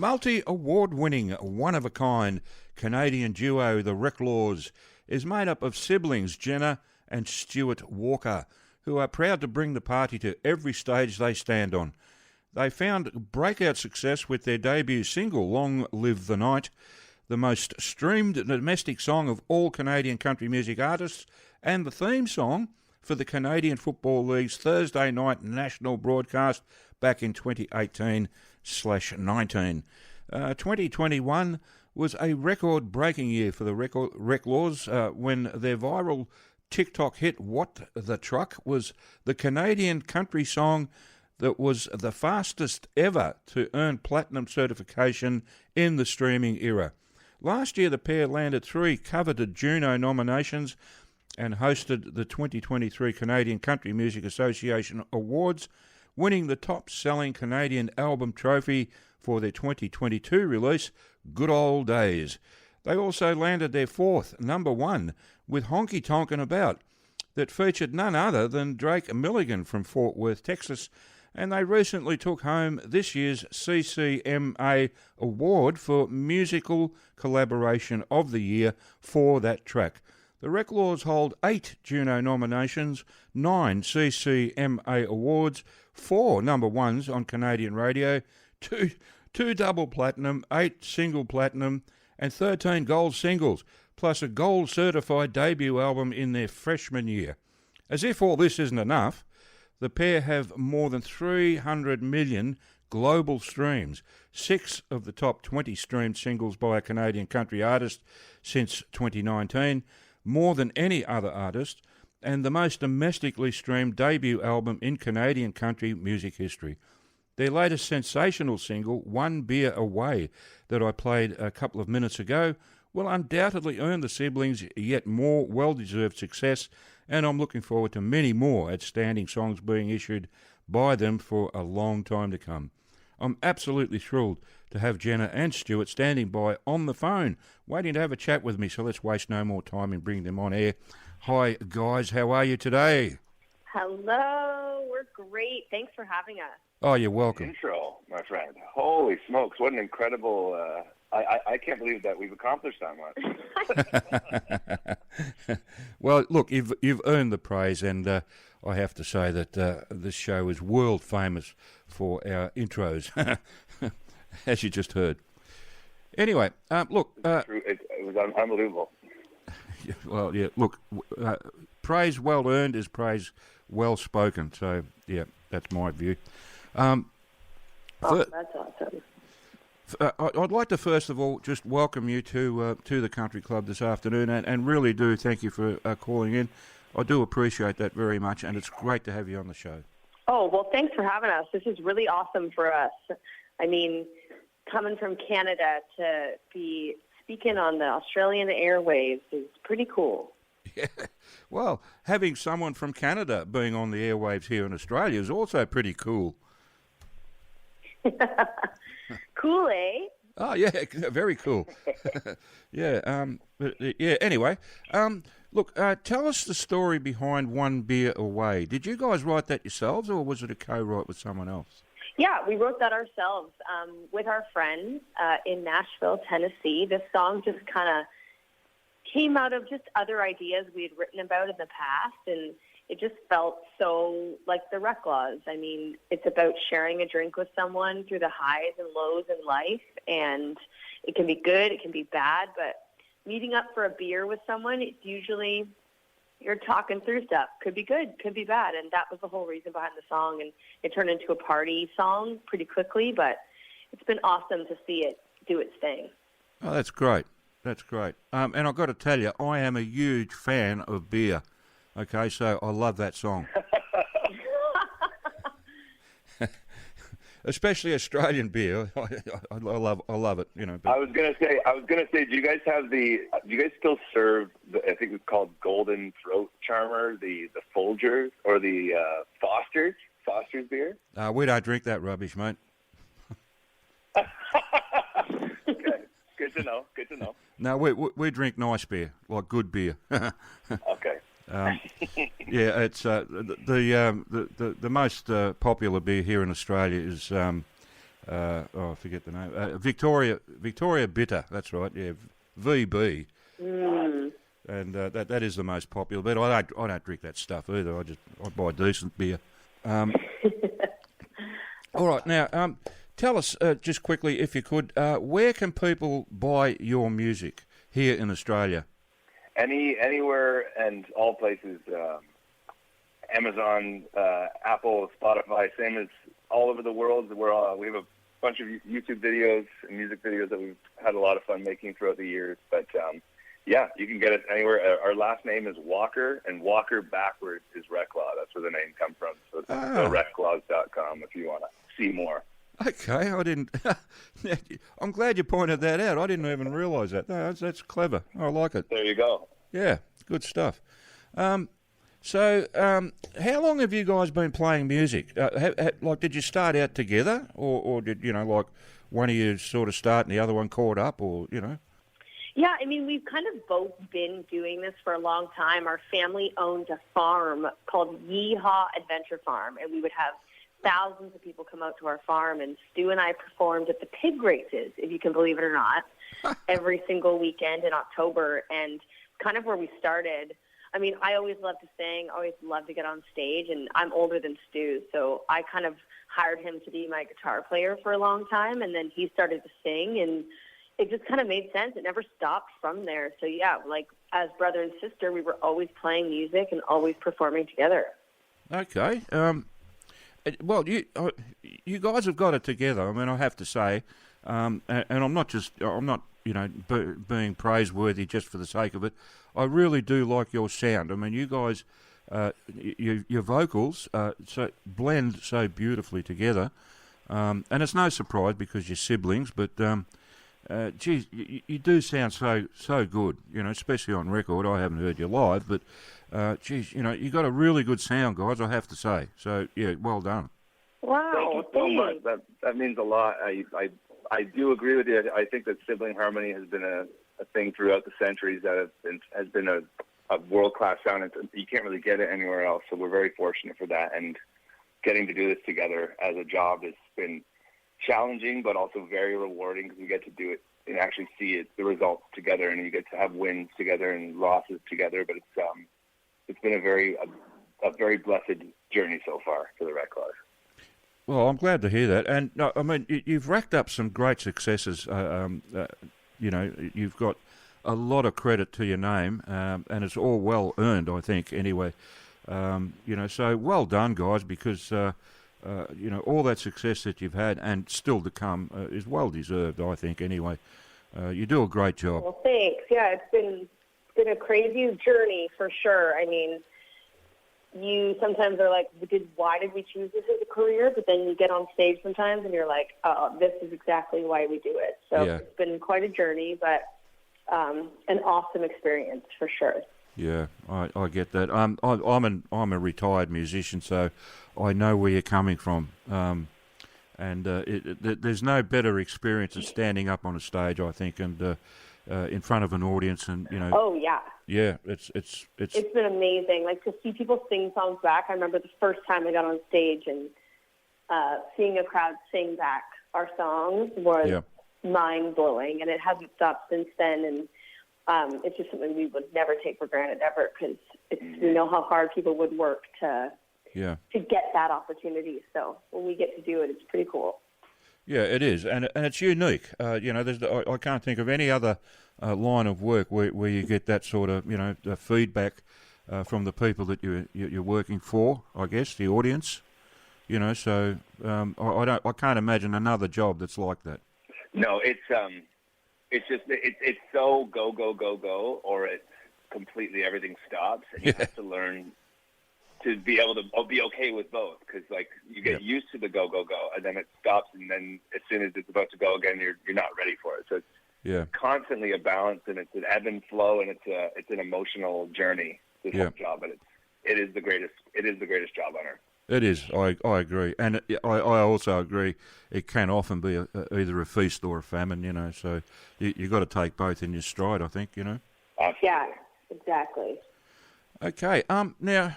Multi-award-winning, one-of-a-kind Canadian duo The Recklaws is made up of siblings Jenna and Stuart Walker, who are proud to bring the party to every stage they stand on. They found breakout success with their debut single, Long Live the Night, the most streamed domestic song of all Canadian country music artists, and the theme song for the Canadian Football League's Thursday night national broadcast back in 2018/19. 2021 was a record-breaking year for the Recklaws when their viral TikTok hit What the Truck was the Canadian country song that was the fastest ever to earn platinum certification in the streaming era. Last year, the pair landed 3 coveted Juno nominations and hosted the 2023 Canadian Country Music Association Awards, winning the top-selling Canadian album trophy for their 2022 release, Good Old Days. They also landed their 4th number 1 with Honky Tonkin' About, that featured none other than Drake Milligan from Fort Worth, Texas, and they recently took home this year's CCMA Award for Musical Collaboration of the Year for that track. The Recklaws hold 8 Juno nominations, 9 CCMA awards, 4 number 1s on Canadian radio, 2 double platinum, 8 single platinum, and 13 gold singles, plus a gold certified debut album in their freshman year. As if all this isn't enough, the pair have more than 300 million global streams, 6 of the top 20 streamed singles by a Canadian country artist since 2019, more than any other artist, and the most domestically streamed debut album in Canadian country music history. Their latest sensational single, One Beer Away, that I played a couple of minutes ago, will undoubtedly earn the siblings yet more well-deserved success, and I'm looking forward to many more outstanding songs being issued by them for a long time to come. I'm absolutely thrilled to have Jenna and Stuart standing by on the phone, waiting to have a chat with me, so let's waste no more time and bring them on air. Hi, guys. How are you today? Hello. We're great. Thanks for having us. Oh, you're welcome. Intro, my friend. Holy smokes, what an incredible... I can't believe that we've accomplished that much. Well, look, you've earned the praise, and I have to say that this show is world famous for our intros, as you just heard. Anyway, look... it was unbelievable. Well, yeah, look, praise well earned is praise well spoken, so, yeah, that's my view. That's awesome. I'd like to first of all just welcome you to the Country Club this afternoon, and really do thank you for calling in. I do appreciate that very much, and it's great to have you on the show. Oh, well, thanks for having us. This is really awesome for us. I mean, coming from Canada to be speaking on the Australian airwaves is pretty cool. Yeah. Well, having someone from Canada being on the airwaves here in Australia is also pretty cool. Cool, eh? Oh, yeah, very cool. Yeah, anyway, look, tell us the story behind One Beer Away. Did you guys write that yourselves, or was it a co-write with someone else? Yeah, we wrote that ourselves with our friends in Nashville, Tennessee. This song just kind of came out of just other ideas we had written about in the past, and it just felt so like the Recklaws. I mean, it's about sharing a drink with someone through the highs and lows in life, and it can be good, it can be bad, but meeting up for a beer with someone, it's usually you're talking through stuff. Could be good, could be bad, and that was the whole reason behind the song, and it turned into a party song pretty quickly, but it's been awesome to see it do its thing. Oh, that's great. That's great. And I've got to tell you, I am a huge fan of beer. Okay, so I love that song. Especially Australian beer. I love it, you know. But... I was gonna say, do you guys still serve I think it's called Golden Throat Charmer, the Folgers, or the Foster's beer? We don't drink that rubbish, mate. Okay. Good to know. No, we drink nice beer, like good beer. Okay. Yeah, it's the most popular beer here in Australia is I forget the name. Victoria Bitter. That's right. Yeah, VB. And that is the most popular. But I don't drink that stuff either. I buy decent beer. All right, now tell us just quickly, if you could, where can people buy your music here in Australia? Anywhere and all places. Amazon, Apple, Spotify, same as all over the world. We have a bunch of YouTube videos and music videos that we've had a lot of fun making throughout the years. But yeah, you can get it anywhere. Our last name is Walker, and Walker backwards is Recklaw. That's where the name comes from. So it's recklaws.com if you want to see more. Okay, I didn't. I'm glad you pointed that out. I didn't even realise that. No, that's clever. I like it. There you go. Yeah, good stuff. So, how long have you guys been playing music? Did you start out together, or did one of you sort of start and the other one caught up, or? Yeah, I mean, we've kind of both been doing this for a long time. Our family owned a farm called Yeehaw Adventure Farm, and we would have thousands of people come out to our farm, and Stu and I performed at the pig races, if you can believe it or not, every single weekend in October, and kind of where we started. I mean, I always loved to sing, always loved to get on stage, and I'm older than Stu, so I kind of hired him to be my guitar player for a long time, and then he started to sing, and it just kind of made sense. It never stopped from there. So, yeah, as brother and sister, we were always playing music and always performing together. Okay. Well, you guys have got it together. I mean, I have to say, and I'm not being praiseworthy just for the sake of it. I really do like your sound. I mean, you guys, your vocals blend so beautifully together, and it's no surprise because you're siblings. But geez, you do sound so good. Especially on record. I haven't heard you live, but geez, you got a really good sound, guys. I have to say. So yeah, well done. Wow, thank you so much. That means a lot. I do agree with you. I think that sibling harmony has been a thing throughout the centuries that has been a world-class sound. You can't really get it anywhere else, so we're very fortunate for that. And getting to do this together as a job has been challenging, but also very rewarding because we get to do it and actually see the results together, and you get to have wins together and losses together. But it's been a very blessed journey so far for the Recklaws. Well, I'm glad to hear that. And I mean, you've racked up some great successes. You've got a lot of credit to your name, and it's all well earned, I think. Anyway, so well done, guys, because all that success that you've had and still to come is well deserved, I think. Anyway, you do a great job. Well, thanks. Yeah, it's been a crazy journey for sure. I mean, you sometimes are like, why did we choose this as a career? But then you get on stage sometimes and you're like, oh, this is exactly why we do it. So yeah. It's been quite a journey, but an awesome experience for sure. Yeah, I get that. I'm a retired musician, so I know where you're coming from. There's no better experience than standing up on a stage, I think, and in front of an audience, and Oh yeah. Yeah, it's been amazing. Like to see people sing songs back. I remember the first time I got on stage and seeing a crowd sing back our songs was mind blowing, and it hasn't stopped since then. And it's just something we would never take for granted ever, because we know how hard people would work to get that opportunity. So when we get to do it, it's pretty cool. Yeah, it is, and it's unique. I can't think of any other line of work where you get that sort of feedback from the people that you're working for. I guess the audience. So I can't imagine another job that's like that. No, it's so go, or it's completely everything stops, and you have to learn to be able to be okay with both, because you get used to the go, and then it stops, and then as soon as it's about to go again, you're not ready for it. So it's constantly a balance, and it's an ebb and flow, and it's an emotional journey. This whole job, but it is the greatest job on earth. It is. I agree, and I also agree. It can often be either a feast or a famine. So you got to take both in your stride, I think. Absolutely. Yeah, exactly. Okay. Now.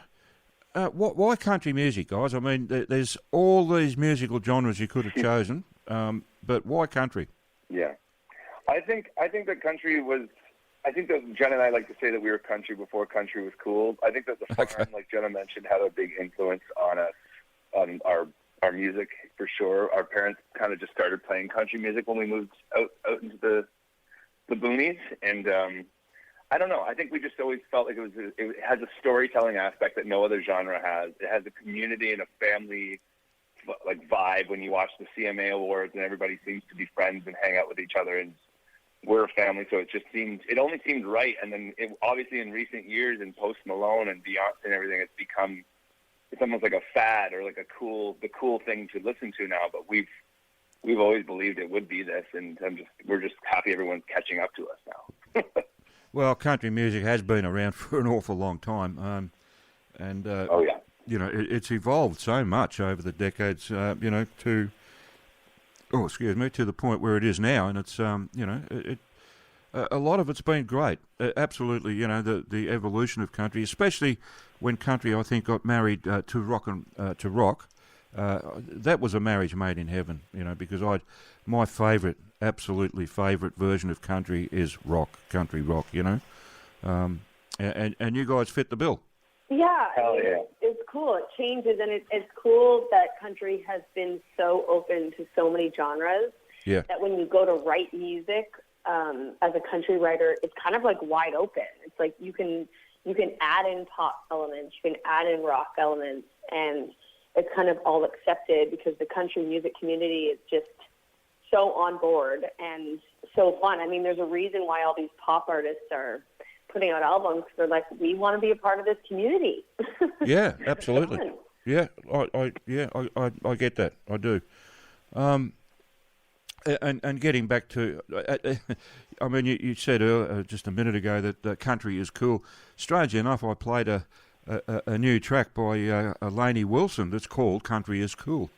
Why country music, guys? I mean, there's all these musical genres you could have chosen. but why country? Yeah. I think that country was. I think that Jen and I like to say that we were country before country was cool. I think that the farm, like Jenna mentioned, had a big influence on us, on our music for sure. Our parents kind of just started playing country music when we moved out into the boonies, and I don't know. I think we just always felt like it has a storytelling aspect that no other genre has. It has a community and a family like vibe when you watch the CMA Awards, and everybody seems to be friends and hang out with each other, and we're a family, so it only seemed right. And then obviously in recent years, in Post Malone and Beyonce and everything, it's almost like a fad or like the cool thing to listen to now. But we've always believed it would be this, and we're just happy everyone's catching up to us now. Well, country music has been around for an awful long time, and oh yeah, you know, it's evolved so much over the decades, you know, to the point where it is now, and it's, you know, a lot of it's been great. Absolutely, you know, the evolution of country, especially when country, I think, got married to rock. That was a marriage made in heaven, you know, because my absolutely favourite version of country is country rock, you know, and you guys fit the bill. Yeah, hell yeah. It's cool. It changes, and it's cool that country has been so open to so many genres. Yeah. That when you go to write music as a country writer, it's kind of like wide open. It's like you can add in pop elements, you can add in rock elements, and it's kind of all accepted because the country music community is just so on board and so fun. I mean, there's a reason why all these pop artists are putting out albums. They're like, we want to be a part of this community. Yeah, absolutely. Yeah, I get that. I do. And getting back to, I mean, you said earlier, just a minute ago that country is cool. Strangely enough, I played a new track by Lainey Wilson that's called "Country Is Cool,"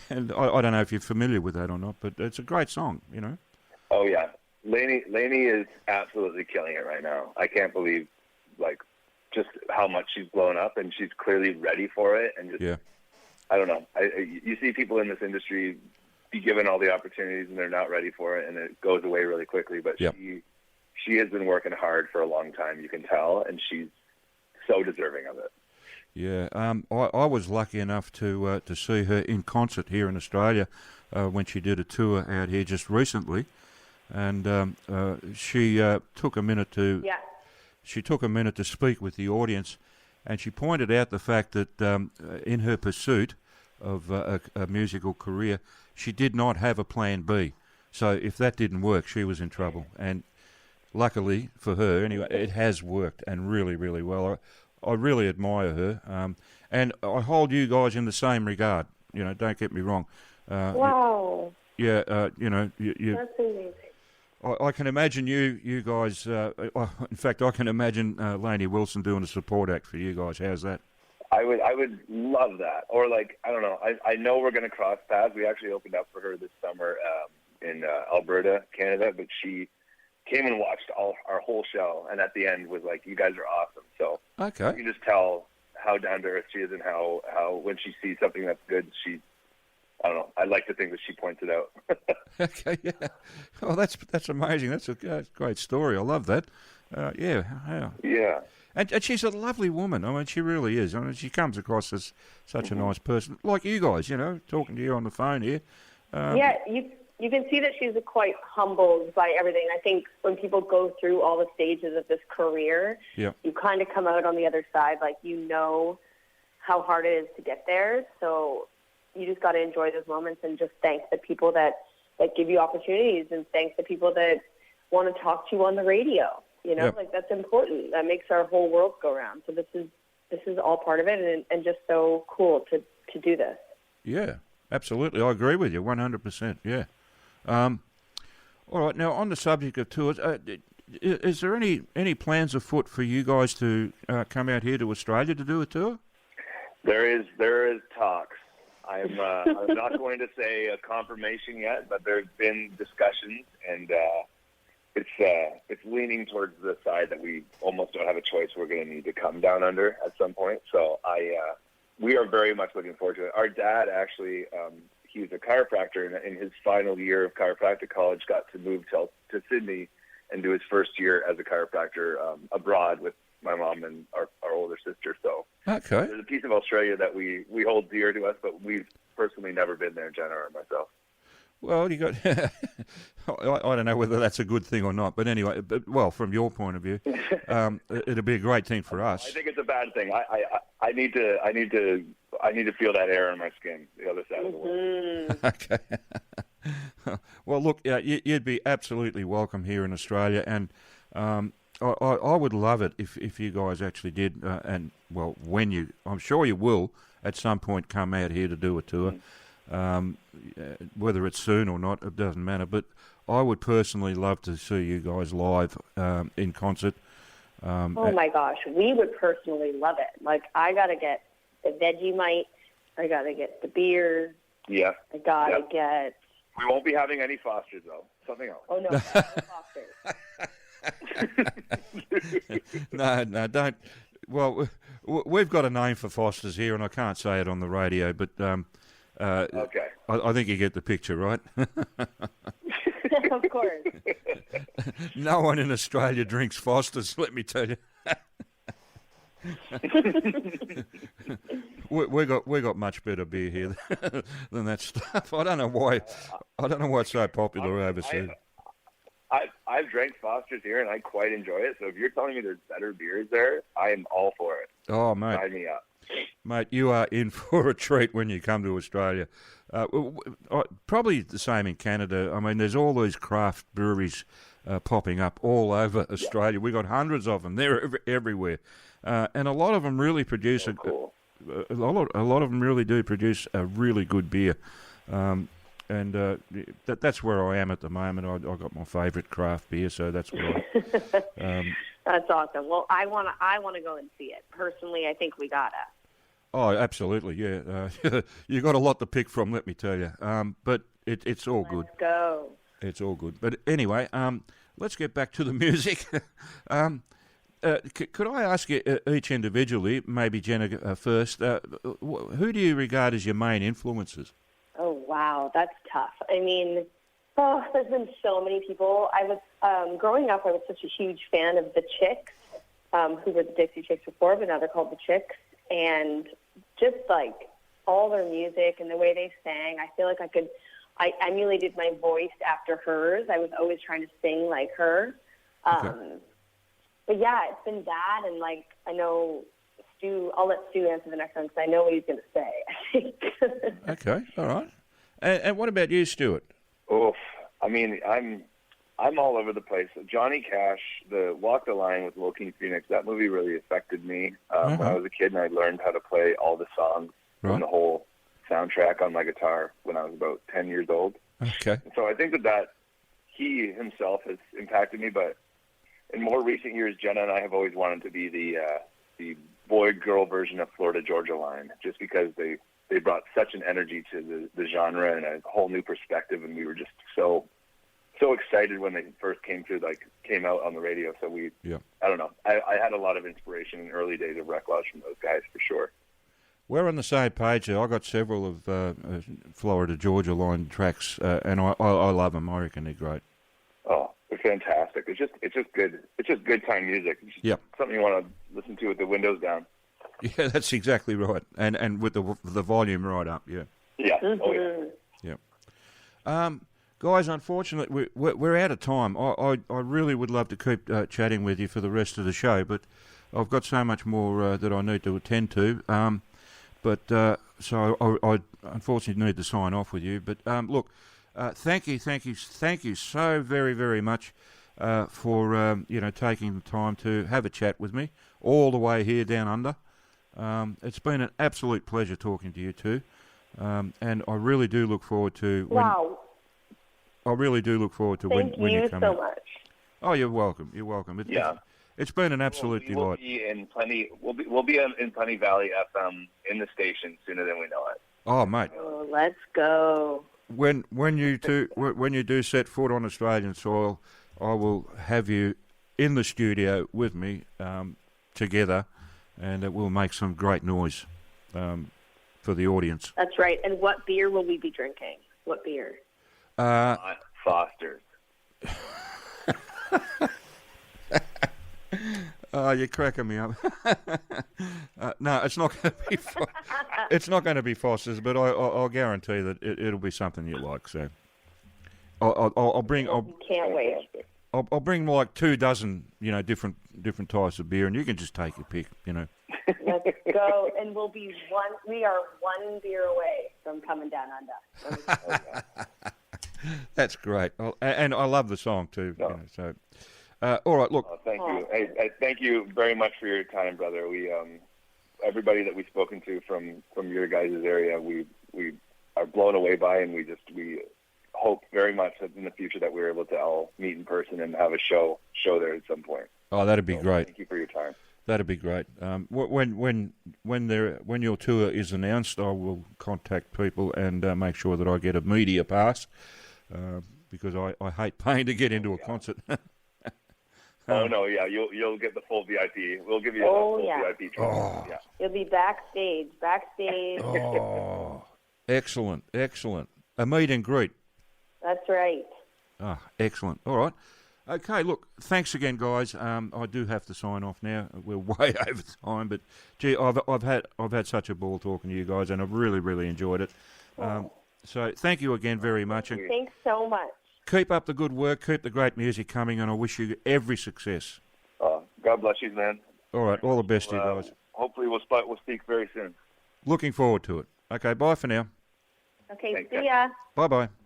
and I don't know if you're familiar with that or not, but it's a great song, you know. Oh yeah. Lainey is absolutely killing it right now. I can't believe, like, just how much she's blown up, and she's clearly ready for it. And just, yeah. I don't know. You see people in this industry be given all the opportunities, and they're not ready for it, and it goes away really quickly. But yep. she has been working hard for a long time, you can tell, and she's so deserving of it. Yeah, I was lucky enough to see her in concert here in Australia when she did a tour out here just recently. And she took a minute to speak with the audience, and she pointed out the fact that in her pursuit of a musical career, she did not have a plan B. So if that didn't work, she was in trouble. And luckily for her, anyway, it has worked, and really, really well. I really admire her, and I hold you guys in the same regard. You know, don't get me wrong. Wow. You know, you. That's amazing. I can imagine you guys. In fact, I can imagine Lainey Wilson doing a support act for you guys. How's that? I would love that. Or like, I don't know. I know we're going to cross paths. We actually opened up for her this summer in Alberta, Canada, but she came and watched our whole show, and at the end was like, "You guys are awesome." So okay, you can just tell how down to earth she is, and how when she sees something that's good, I don't know. I like to think that she points it out. Okay, yeah. Oh, that's amazing. That's a great story. I love that. Yeah. Yeah. And she's a lovely woman. I mean, she really is. I mean, she comes across as such a nice person, like you guys. You know, talking to you on the phone here. Yeah, you can see that she's quite humbled by everything. I think when people go through all the stages of this career, yeah, you kind of come out on the other side, like you know how hard it is to get there. So you just got to enjoy those moments and just thank the people that give you opportunities, and thank the people that want to talk to you on the radio. You know, like that's important. That makes our whole world go round. So this is all part of it, and just so cool to do this. Yeah, absolutely. I agree with you 100%. Yeah. All right. Now, on the subject of tours, is there any plans afoot for you guys to come out here to Australia to do a tour? There is talks. I'm not going to say a confirmation yet, but there's been discussions, and it's leaning towards the side that we almost don't have a choice. We're going to need to come down under at some point. So we are very much looking forward to it. Our dad actually, he was a chiropractor, and in his final year of chiropractic college, got to move to Sydney and do his first year as a chiropractor abroad with my mom and our older sister. So Okay. there's a piece of Australia that we hold dear to us, but we've personally never been there, Jenna or myself. Well, you got. I don't know whether that's a good thing or not, but anyway, well, from your point of view, it'll be a great thing for us. I think it's a bad thing. I need to feel that air on my skin, the other side of the world. Okay. Well, look, you'd be absolutely welcome here in Australia, and I would love it if you guys actually did, and well, I'm sure you will at some point come out here to do a tour. Whether it's soon or not, it doesn't matter. But I would personally love to see you guys live in concert. Oh my gosh, we would personally love it. Like, I gotta get the Vegemite, I gotta get the beer. Yeah. I gotta get. We won't be having any Fosters though. Something else. Oh no, no Fosters. No, don't. Well, we've got a name for Fosters here, and I can't say it on the radio, but okay. I think you get the picture, right? Of course. No one in Australia drinks Fosters, let me tell you. we got much better beer here than that stuff. I don't know why it's so popular overseas. I've drank Foster's here and I quite enjoy it. So if you're telling me there's better beers there, I am all for it. Oh, mate. Sign me up. Mate, you are in for a treat when you come to Australia. Probably the same in Canada. I mean, there's all these craft breweries popping up all over Australia. We've got hundreds of them. They're everywhere. And a lot of them really produce cool. a lot of them really do produce a really good beer. And that's where I am at the moment. I got my favourite craft beer, so that's where That's awesome. Well, I wanna go and see it. Personally, I think we gotta. Oh, absolutely, yeah. You got a lot to pick from, let me tell you. But it's all good. Let's go. It's all good. But anyway, let's get back to the music. Could I ask you each individually, maybe Jenna first, who do you regard as your main influences? Oh, wow, that's tough. I mean, there's been so many people. I was, growing up, I was such a huge fan of the Chicks, who were the Dixie Chicks before, but now they're called the Chicks. And just, like, all their music and the way they sang, I feel like I emulated my voice after hers. I was always trying to sing like her. Okay. But, yeah, it's been that, and, like, I know Stu, I'll let Stu answer the next one because I know what he's going to say, I think. Okay, all right. And what about you, Stuart? Oof. I mean, I'm all over the place. Johnny Cash, the Walk the Line with Joaquin Phoenix, that movie really affected me when I was a kid, and I learned how to play all the songs from the whole soundtrack on my guitar when I was about 10 years old. Okay. And so I think that he himself has impacted me, but in more recent years, Jenna and I have always wanted to be the boy-girl version of Florida Georgia Line, just because they brought such an energy to the genre and a whole new perspective, and we were just so excited when they first came out on the radio. So I don't know. I had a lot of inspiration in the early days of Recklaws from those guys for sure. We're on the same page there. I got several of Florida Georgia Line tracks, and I love them. I reckon they're great. Oh, they're fantastic. It's just good. It's just good time music. It's just something you want to listen to with the windows down. Yeah, that's exactly right, and with the volume right up. Yeah. Yeah. Mm-hmm. Oh yeah. Yeah. Guys, unfortunately, we're out of time. I really would love to keep chatting with you for the rest of the show, but I've got so much more that I need to attend to. So I unfortunately need to sign off with you. But look, thank you so very, very much for taking the time to have a chat with me all the way here down under. It's been an absolute pleasure talking to you two, and I really do look forward to. I really do look forward to when you come in. Thank you so much. Oh, you're welcome. You're welcome. It's been an absolute delight. We'll be in Plenty Valley FM in the station sooner than we know it. Oh, mate. Oh, let's go. When you do set foot on Australian soil, I will have you in the studio with me together, and it will make some great noise. for the audience. That's right. And what beer will we be drinking? What beer? Foster's. Oh, you're cracking me up. No, it's not going to be. It's not going to be Foster's, but I'll guarantee that it'll be something you like. So, I'll bring. Can't wait. I'll bring like 24, different types of beer, and you can just take your pick. Let's go, and we are one beer away from coming down under. That's great, and I love the song too. So, all right, look. Thank you. Hey, thank you very much for your time, brother. We, everybody that we've spoken to from your guys' area, we are blown away by, and we hope very much that in the future that we're able to all meet in person and have a show there at some point. Oh, that'd be great. Thank you for your time. That'd be great. When your tour is announced, I will contact people and make sure that I get a media pass because I hate paying to get into a concert. Oh no, yeah, you'll get the full VIP. We'll give you the full VIP treatment. Oh. Yeah. You'll be backstage. Oh, excellent. A meet and greet. That's right. Ah, excellent. All right. Okay, look, thanks again, guys. I do have to sign off now. We're way over time, but gee, I've had such a ball talking to you guys, and I've really enjoyed it. So thank you again very much, and Thanks so much. keep up the good work, keep the great music coming, and I wish you every success. God bless you, man. All right, all the best to you guys. Hopefully we'll speak very soon. Looking forward to it. Okay, bye for now. Okay, Thanks, see ya. Bye-bye.